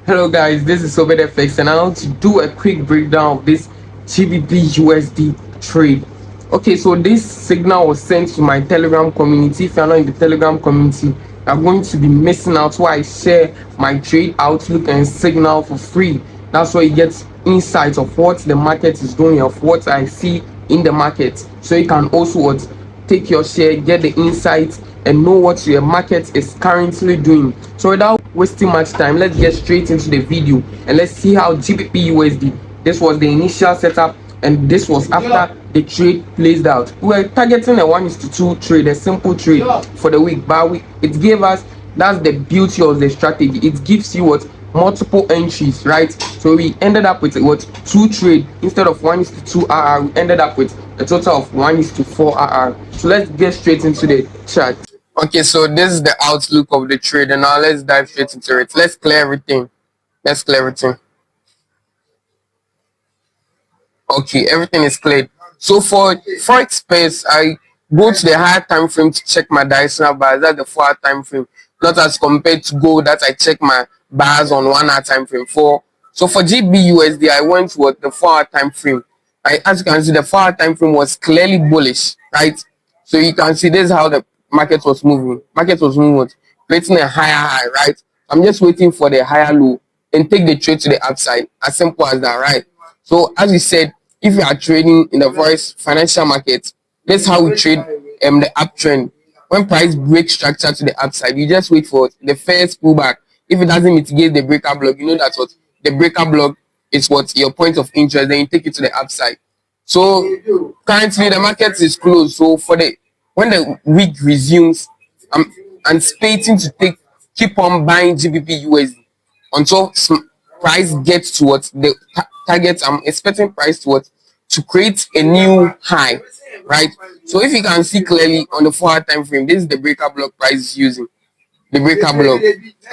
Hello guys, this is FX and I want to do a quick breakdown of this GBP trade. Okay, so this signal was sent to my Telegram community. If you're not in the Telegram community, you're going to be missing out where I share my trade outlook and signal for free. That's where you get insights of what the market is doing, of what I see in the market. So you can also take your share, get the insights, and know what your market is currently doing. So without wasting much time, let's get straight into the video and let's see how GBP this was the initial setup and this was after the trade plays out. We were targeting a 1:2 trade, a simple trade for the week, but it gave us, that's the beauty of the strategy, it gives you multiple entries, right? So we ended up with two trade instead of 1:2 RR. We ended up with a total of 1:4 RR. So let's get straight into the chart. Okay, so this is the outlook of the trade, and now let's dive straight into it. Let's clear everything. Let's clear everything. Okay, everything is cleared. So for forex space, I go to the higher time frame to check my directional bars. That's the 4-hour time frame, not as compared to gold that I check my bars on 1-hour time frame. So for GBUSD, I went with the 4-hour time frame. As you can see, the 4-hour time frame was clearly bullish, right? So you can see this is how the market was moving. Market was moving, creating a higher high, right? I'm just waiting for the higher low and take the trade to the upside. As simple as that, right? So as we said, if you are trading in the forex financial market, that's how we trade the uptrend. When price breaks structure to the upside, you just wait for the first pullback. If it doesn't mitigate the breaker block, you know that's what the breaker block is, what your point of interest, then you take it to the upside. So currently the market is closed. So for the when the week resumes, I'm anticipating to keep on buying GBP until price gets towards the target. I'm expecting price to create a new high, right? So if you can see clearly on the 4-hour time frame, this is the breaker block price is using. The breaker block.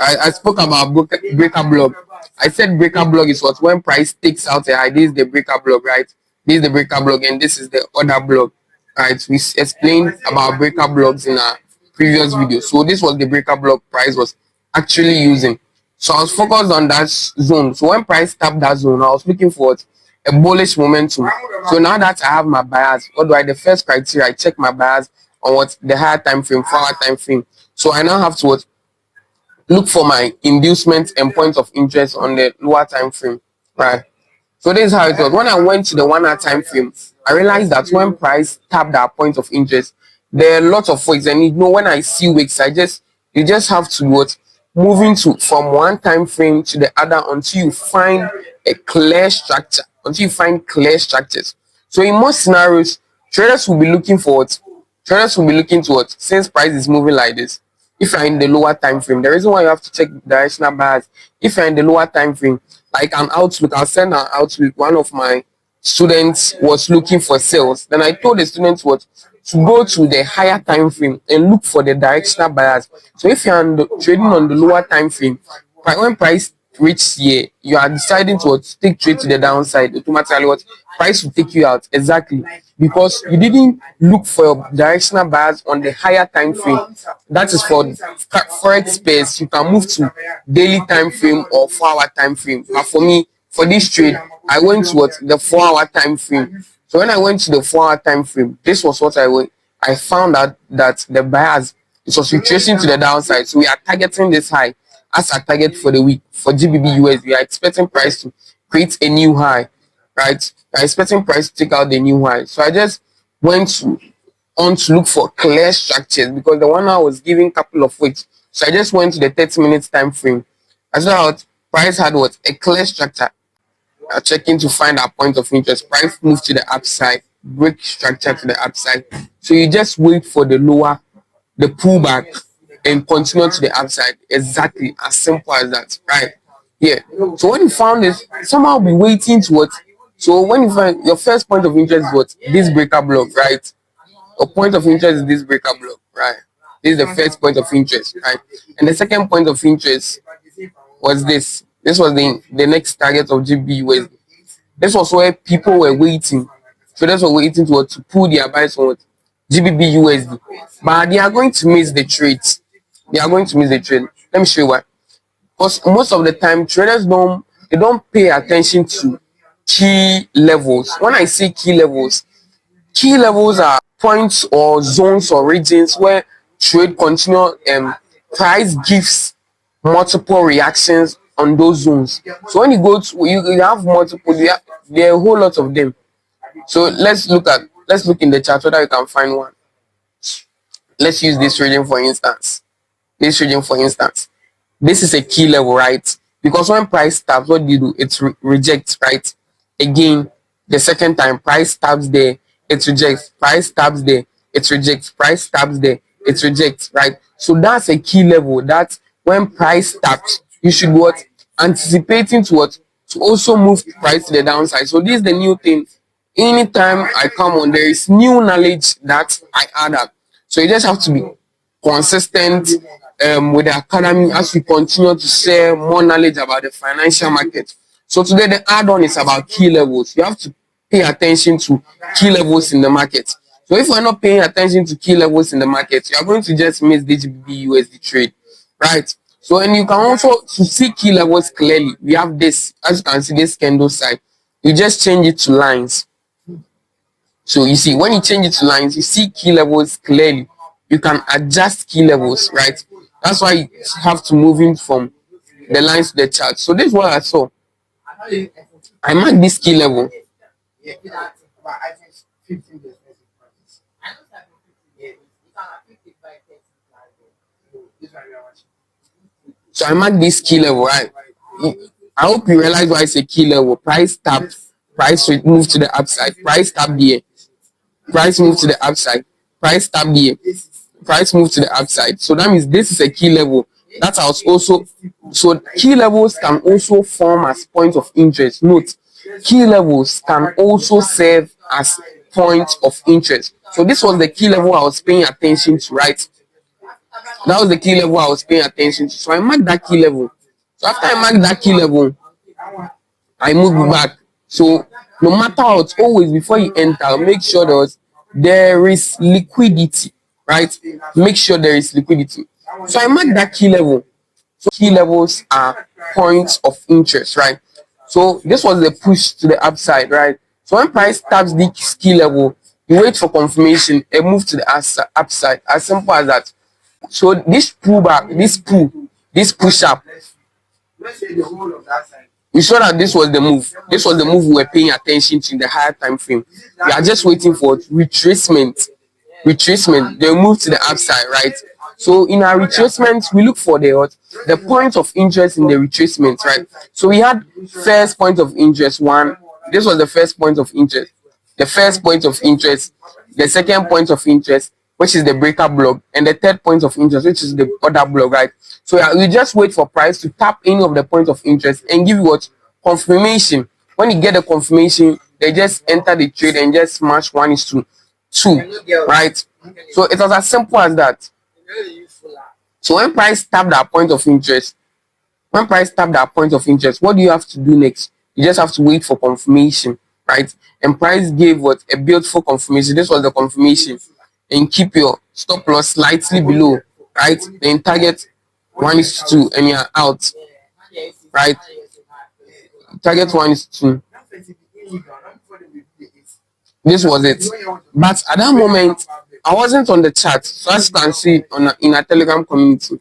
I spoke about breaker block. I said breaker block is what when price takes out a high. This is the breaker block, right? This is the breaker block, and this is the other block, right? We explained about breaker blocks in our previous video. So this was the breaker block price was actually using. So I was focused on that zone. So when price tapped that zone, I was looking for a bullish momentum. So now that I have my buyers, what do I? The first criteria, I check my buyers on the higher time frame, 4-hour time frame. So I now have to look for my inducement and points of interest on the lower time frame, right? So this is how it was. When I went to the 1-hour time frame, I realized that when price tapped that point of interest, there are lots of wicks. And when I see wicks, you just have to moving to from one time frame to the other until you find a clear structure, until you find clear structures. So in most scenarios, traders will be looking for traders will be looking to since price is moving like this. If you're in the lower time frame, the reason why you have to check directional bars, if you're in the lower time frame, like an outlook, I'll send an outlook. One of my students was looking for sales. Then I told the students to go to the higher time frame and look for the directional buyers. So if you're trading on the lower time frame, when price reaches here, you are deciding to take trade to the downside. Automatically, price will take you out exactly because you didn't look for your directional buyers on the higher time frame. That is for forex space. You can move to daily time frame or 4-hour time frame. But for me, for this trade, I went to the 4-hour time frame. So when I went to the 4-hour time frame, this was what I found out that the buyers, it was retracing to the downside. So we are targeting this high as a target for the week. For GBP we are expecting price to create a new high, right? We are expecting price to take out the new high. So I just went on to look for clear structures because the 1-hour was giving a couple of weeks. So I just went to the 30 minutes time frame. I saw out price had a clear structure. Checking to find our point of interest. Price moves to the upside, break structure to the upside. So you just wait for the pullback, and continue to the upside. Exactly as simple as that, right? Yeah. So when you found this, somehow be waiting to So when you find your first point of interest is this breaker block, right? Your point of interest is this breaker block, right? This is the first point of interest, right? And the second point of interest was this. This was the next target of GBUSD. This was where people were waiting. Traders were waiting to pull their buys on GBP But they are going to miss the trades. They are going to miss the trade. Let me show you why. Because most of the time traders don't pay attention to key levels. When I say key levels are points or zones or regions where trade continue price gives multiple reactions on those zones. So when you go to you have multiple, there are a whole lot of them. So let's look in the chart whether you can find one. Let's use this region for instance. This region for instance. This is a key level, right? Because when price taps, what do you do? It rejects, right? Again, the second time price taps there, it rejects. Price taps there, it rejects. Price taps there, it rejects, right? So that's a key level. That when price taps, you should what? Anticipating to what? To also move price to the downside. So this is the new thing. Anytime I come on, there is new knowledge that I add up. So you just have to be consistent with the academy as we continue to share more knowledge about the financial market. So today the add-on is about key levels. You have to pay attention to key levels in the market. So if you're not paying attention to key levels in the market, you are going to just miss the GBP trade, right? So and you can also to see key levels clearly. We have this, as you can see, this candle side. You just change it to lines. So you see, when you change it to lines, you see key levels clearly. You can adjust key levels, right? That's why you have to move in from the lines to the chart. So this is what I saw. I marked this key level. So I marked this key level, right? I hope you realize why it's a key level. Price tapped, price move to the upside, price tapped here, price move to the upside, price tapped here, price move to the upside. So that means this is a key level. That was also so key levels can also form as points of interest. Note, key levels can also serve as points of interest. So this was the key level I was paying attention to, right? That was the key level I was paying attention to. So I marked that key level. So after I marked that key level, I moved back. So no matter what, always before you enter, make sure that there is liquidity, right? Make sure there is liquidity. So I marked that key level. So key levels are points of interest, right? So this was the push to the upside, right? So when price taps this key level, you wait for confirmation and move to the upside. As simple as that. So this pullback, this push up, we saw that this was the move. This was the move we were paying attention to in the higher time frame. We are just waiting for retracement. Retracement. They move to the upside, right? So in our retracement, we look for the point of interest in the retracement, right? So we had first point of interest one. This was the first point of interest. The first point of interest, the second point of interest, which is the breaker block, and the third point of interest, which is the other block, right? So you just wait for price to tap any of the points of interest and give you what confirmation. When you get the confirmation, they just enter the trade and just smash 1:2, right? So it was as simple as that. So when price tap that point of interest, what do you have to do next? You just have to wait for confirmation, right? And price gave what a beautiful confirmation. This was the confirmation, and keep your stop loss slightly below, right? Then target 1:2 and you're out, right? Target 1:2. This was it. But at that moment, I wasn't on the chat, so as you can see in a Telegram community.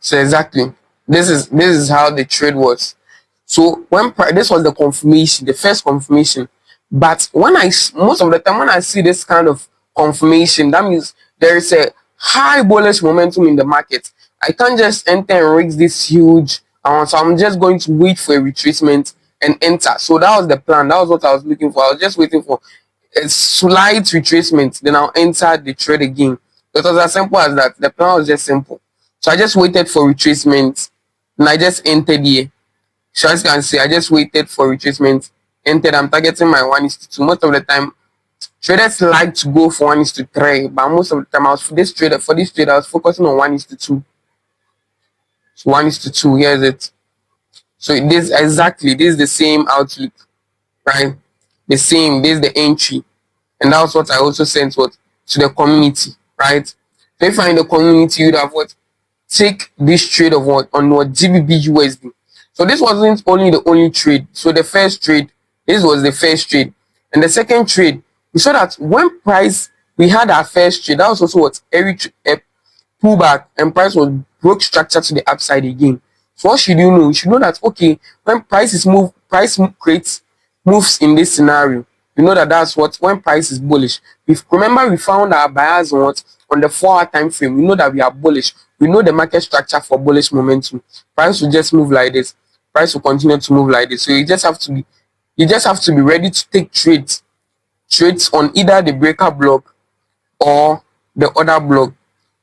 So exactly, this is how the trade was. So when this was the confirmation, the first confirmation. But when most of the time when I see this kind of confirmation, that means there is a high bullish momentum in the market. I can't just enter and risk this huge amount. So I'm just going to wait for a retracement and enter. So that was the plan. That was what I was looking for. I was just waiting for a slight retracement. Then I'll enter the trade again. It was as simple as that. The plan was just simple. So I just waited for retracement and I just entered here. So as you can see, I just waited for retracement, entered. I'm targeting my 1:2. Most of the time, traders like to go for 1:3, but most of the time, for this trade, I was focusing on 1:2. So 1:2, here's it. So this is the same outlook, right? the same. This is the entry, and that's what I also sent what to the community, right? So if you're in the community, you'd have what take this trade of what on what GBPUSD. So this wasn't only the only trade. So the first trade, this was the first trade, and the second trade, we saw that when price we had our first trade, that was also what every pullback, and price was broke structure to the upside again. So what should you know? You should know that okay, when creates moves in this scenario, you know that that's what when price is bullish. If remember, we found our buyers on what on the 4-hour time frame. We know that we are bullish. We know the market structure for bullish momentum. Price will just move like this. Price will continue to move like this. So you just have to be ready to take trades on either the breaker block or the other block.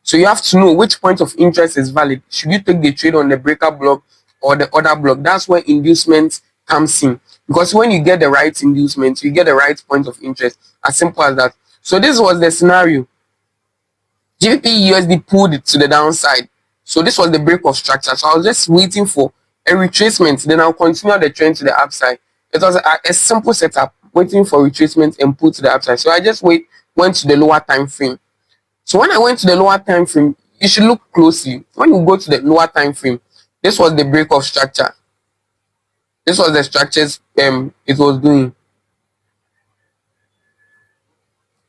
So you have to know which point of interest is valid. Should you take the trade on the breaker block or the other block? That's where inducement comes in. Because when you get the right inducement, you get the right point of interest. As simple as that. So this was the scenario. GBPUSD pulled it to the downside. So this was the break of structure. So I was just waiting for a retracement. Then I'll continue the trend to the upside. It was a simple setup, waiting for retracement and pull to the upside. So I just went to the lower time frame. So when I went to the lower time frame, you should look closely. When you go to the lower time frame, this was the break of structure. This was the structures it was doing.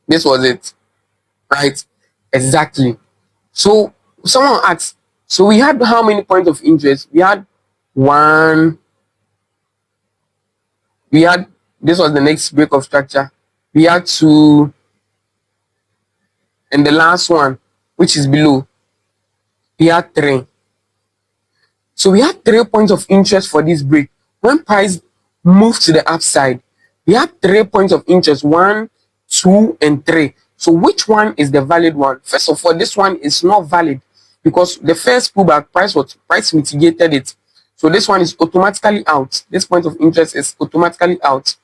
This was it, right? Exactly. So someone asked, so we had how many points of interest? We had one. We had, this was the next break of structure. We had two, and the last one, which is below, we had three. So we had 3 points of interest for this break. When price moved to the upside, we had 3 points of interest, 1, 2, and 3. So which one is the valid one? First of all, this one is not valid because the first pullback price mitigated it. So this one is automatically out. This point of interest is automatically out.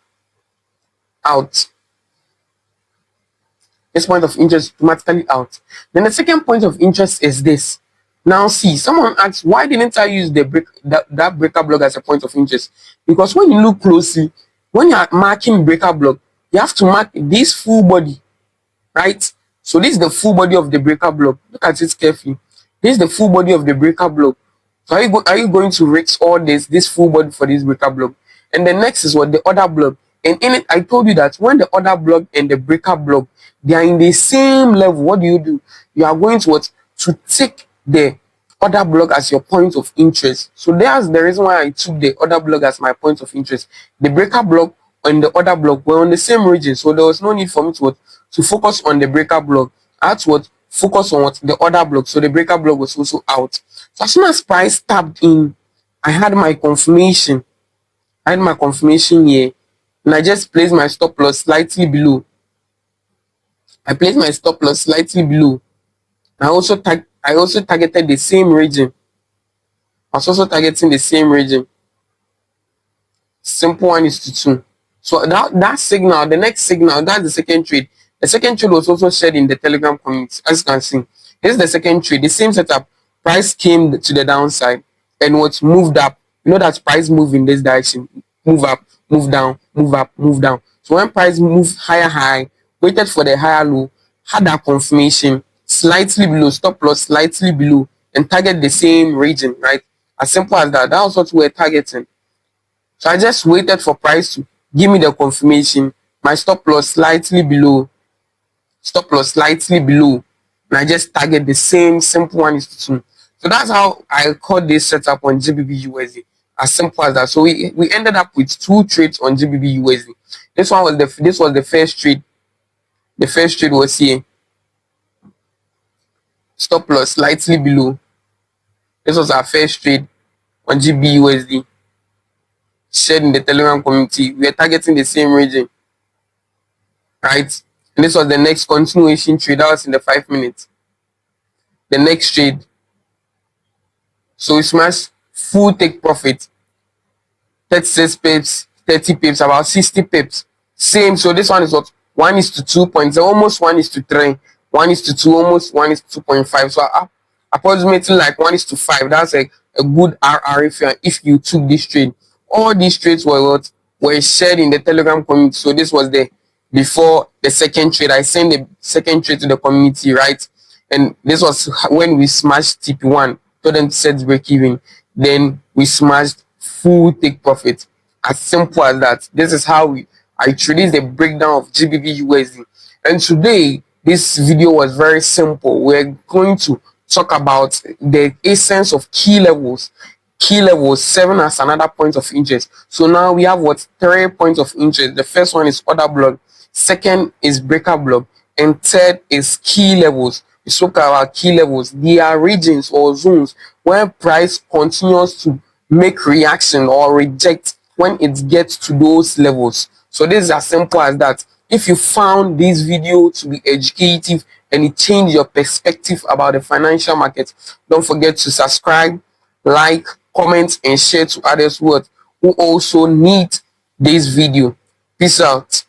This point of interest is automatically out. Then the second point of interest is this. Now see, someone asks, why didn't I use that breaker block as a point of interest? Because when you look closely, when you are marking breaker block, you have to mark this full body, right? So this is the full body of the breaker block. Look at it carefully. This is the full body of the breaker block. So are you going to risk all this full body for this breaker block? And the next is what the other block. And in it, I told you that when the other block and the breaker block, they are in the same level, what do? You are going to take the other block as your point of interest. So that's the reason why I took the other block as my point of interest. The breaker block and the other block were on the same region, so there was no need for me to focus on the breaker block. I had to focus on the other block. So the breaker block was also out. So as soon as price tapped in, I had my confirmation. Here, and I just placed my stop loss slightly below. I placed my stop loss slightly below. I also targeted the same region. I was also targeting the same region. Simple 1:2. So that signal, the next signal, that's the second trade. The second trade was also shared in the Telegram community. As you can see, this is the second trade. The same setup. Price came to the downside and moved up. You know that price move in this direction. Move up, move down, move up, move down. So when price moved high, waited for the higher low, had that confirmation, slightly below, stop loss slightly below, and target the same region, right? As simple as that. That was what we were targeting. So I just waited for price to give me the confirmation. My stop loss slightly below, and I just target the same simple 1:2. So that's how I caught this setup on GBPUSD. As simple as that. So we ended up with 2 trades on GBPUSD. This was the first trade. The first trade was here. Stop loss slightly below. This was our first trade on GBPUSD. Shared in the Telegram community. We are targeting the same region, right? And this was the next continuation trade. That was in the 5 minutes. The next trade. So we smashed full take profit. 36 pips, 30 pips, about 60 pips. Same. So this one is 1:2, almost 1:3, 1:2, almost 1:2.5. So approximately like 1:5. That's a good RR if you took this trade. All these trades were were shared in the Telegram community. So this was the before the second trade. I sent the second trade to the community, right? And this was when we smashed TP1, told them to set break even. Then we smashed full take profit. As simple as that. This is how I introduced the breakdown of GBP And today, this video was very simple. We're going to talk about the essence of key levels. Key levels, 7 as another point of interest. So now we have what 3 points of interest. The first one is order block, second is breaker block, and third is key levels. We spoke about key levels. They are regions or zones where price continues to make reaction or reject when it gets to those levels. So this is as simple as that. If you found this video to be educative and it changed your perspective about the financial market, don't forget to subscribe, like, comment, and share to others who also need this video. Peace out.